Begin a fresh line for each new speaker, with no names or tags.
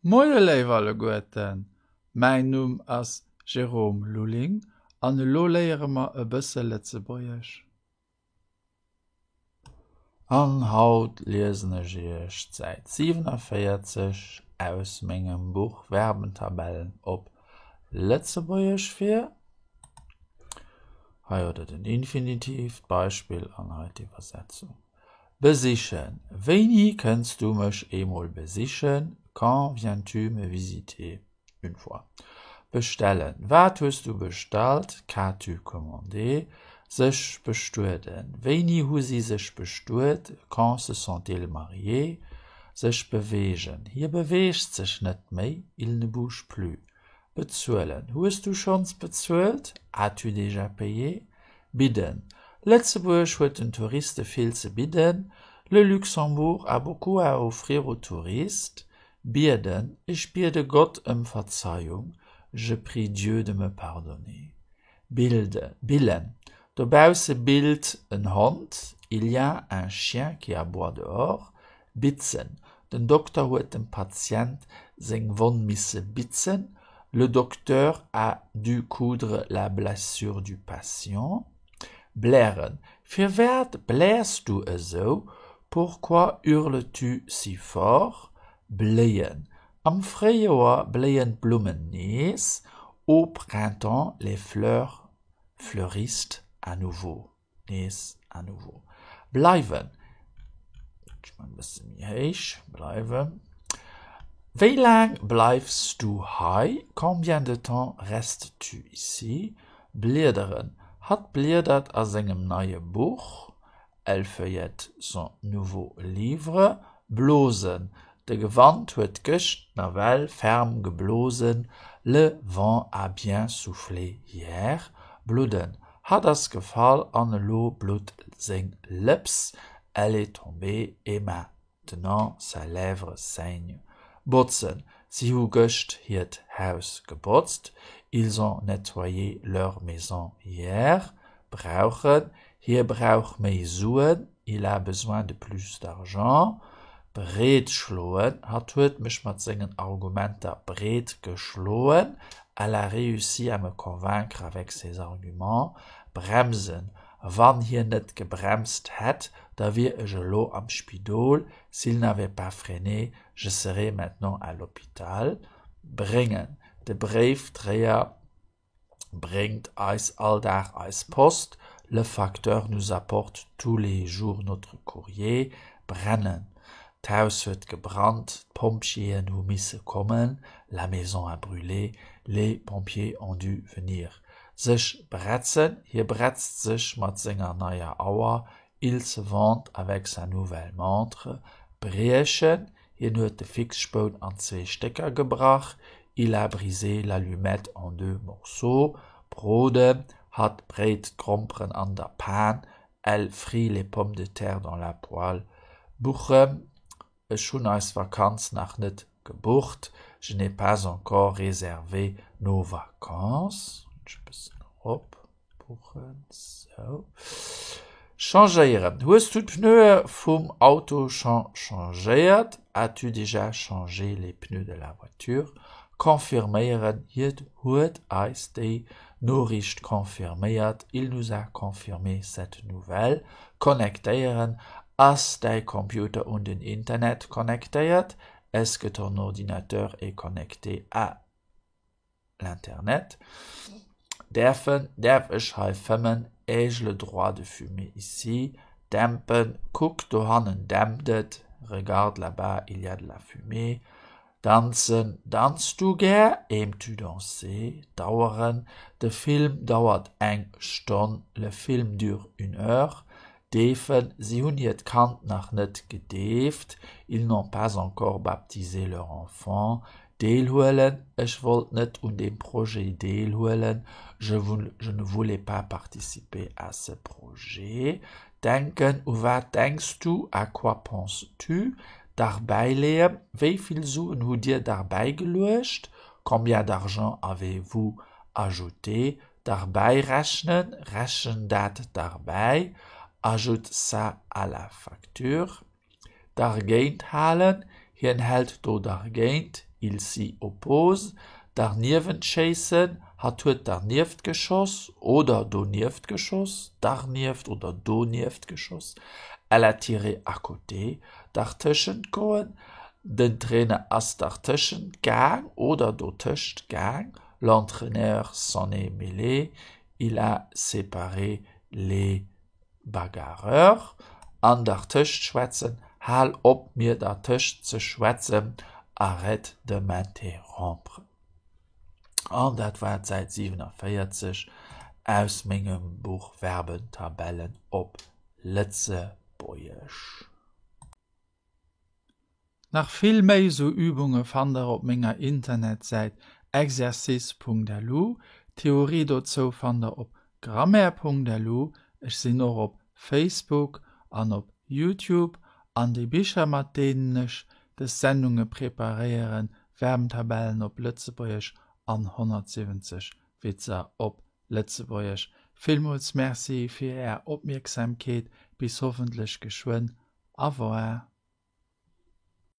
Moie Leiwerle Goeten, mein Numm ass Jerome Luling, an lo léieremer e bësse Letzebäierch. An Haut lesenneg Iech seit 47 aus mengem Buch Verbentabellen op Letzebäierch fir. Hei oder den Infinitiv, Beispiel an heute Übersetzung. Besichen. Weni kannst du mich emol besichen? Quand viens-tu me visiter? Une fois. Bestellen. Was hast du bestellt? Qu'as-tu commandé? Sich bestuden. Weni hu sie sich bestuet? Quand se sont-ils mariés? Sich bewegen. Hier bewegt sich nicht mehr. Il ne bouge plus. Bezahlen. Hast du schon bezahlt? As-tu déjà payé? Bidden. Letzteburg hat den Touristen viel zu bieten. Le Luxembourg a beaucoup à offrir aux touristes. Bierden. Ich biete Gott Verzeihung. Je prie Dieu de me pardonner. Billen. Dabei se bild een Hund. Il y a un chien qui aboie dehors. Bitzen. Den Doktor hat den Patient seng Wund misse bitzen. Le docteur a dû coudre la blessure du patient. Blären. Für wer blärst du so? Pourquoi hurles-tu si fort? Blähen. Am Frühjahr blähen Blumen nies. Au printemps, les fleurs fleurissent à nouveau. Nies à nouveau. Bleiben. Ich mach ein bisschen mehr heisch. Bleiben. Wie lang bleibst du hier? Combien de temps restes-tu ici? Bläderen. Hat blädert a engem neue Buch. Elle feuillette son nouveau livre. Blosen. De Gewand huet gëcht nawel ferm geblosen. Le vent a bien soufflé hier. Bluden. Hat das Gefall an lo blut sing lips. Elle est tombée et maintenant sa lèvre saigne. Botzen. Sie hu gëcht hiet Haus gebotzt. Ils ont nettoyé leur maison hier. Brauchen. Hier braucht mei suen. Il a besoin de plus d'argent. Bret schloen. Hat huet mich mat sengen Argumenter bret geschloen. Elle a réussi à me convaincre avec ses arguments. Bremsen. Wann hier net gebremst het, da wir je lo am Spidol. S'il n'avait pas freiné, je serais maintenant à l'hôpital. Bringen. De Briefträger bringt eis alldag eis Post. Le facteur nous apporte tous les jours notre courrier. Brennen. T'haus huet gebrannt, Pompiers nous misse kommen. La maison a brûlé. Les pompiers ont dû venir. Sich bretzen, hier bretzt sich mat senger neuer Auer. Il se vante avec sa nouvelle montre. Brechen, hier huet de Fixspoon an 2 Stecker gebracht. Il a brisé l'allumette en 2 morceaux. Brode hat Bret krompren an der Pan. Elle frit les pommes de terre dans la poêle. Buche, schon als Vakanz nach net gebucht. Je n'ai pas encore réservé nos vacances. Buchen, so. Changeieren. Hast du die Pneus vom Auto changeiert? As-tu déjà changé les pneus de la voiture? Confirmieren. Hier huet eis die Nachricht confirmiert. Il nous a confirmé cette nouvelle. Connectieren. As dein Computer und den Internet connectiert? Est-ce que ton ordinateur est connecté à l'Internet? Darf ich helfen? Ai-je le droit de fumer ici? Dempen. Guck, du hannen dämpfet. Regarde là-bas, il y a de la fumée. Tanzen. Danst du gern? Aimes-tu danser? Dauern. Der Film dauert 1 Stunde. Le film dure 1 heure. Defen. Sie hun het Kant nach net gedeft. Ils n'ont pas encore baptisé leur enfant. Deelhoelen. Ich wollte nicht an dem Projet deelhoelen. Je ne voulais pas participer à ce projet. Denken. Was denkst du? À quoi penses-tu? Dabei leben. Wie viel Suen hu dir dabei gelöscht? Combien d'argent avez-vous ajouté? Dabei rechnen. Rechnen dat dabei. Ajoute ça à la facture. D'argent halen. Hier enthält du d'argent. il s'y oppose, daneben schießen, hat huet daneben geschoss oder doneben geschoss, daneben oder doneben geschoss. Elle a tiré à côté, dazwischen goen, den Trainer ass dazwischen gang oder dazwischen gang, l'entraîneur s'en est mêlé, il a séparé les bagarreurs, an dazwischen schwätzen, hal op mir dazwischen zu schwätzen, arrête de m'interrompre. Und das war seit 47 aus meinem Buch Verbentabellen op Letzebäuerisch.
Nach viel méi so Übungen fand op ménger Internetseite exercice.delu, Theorie dazu fand op grammaire.delu, ich sinn noch op Facebook an op YouTube, an die Bücher mat denen ich des Sendungen präparieren, Verbentabellen op Letzebäuerisch an 170 Witzer op Letzebäuerisch. Vielmals merci für Ihre Aufmerksamkeit, bis hoffentlich geschwind. Au revoir.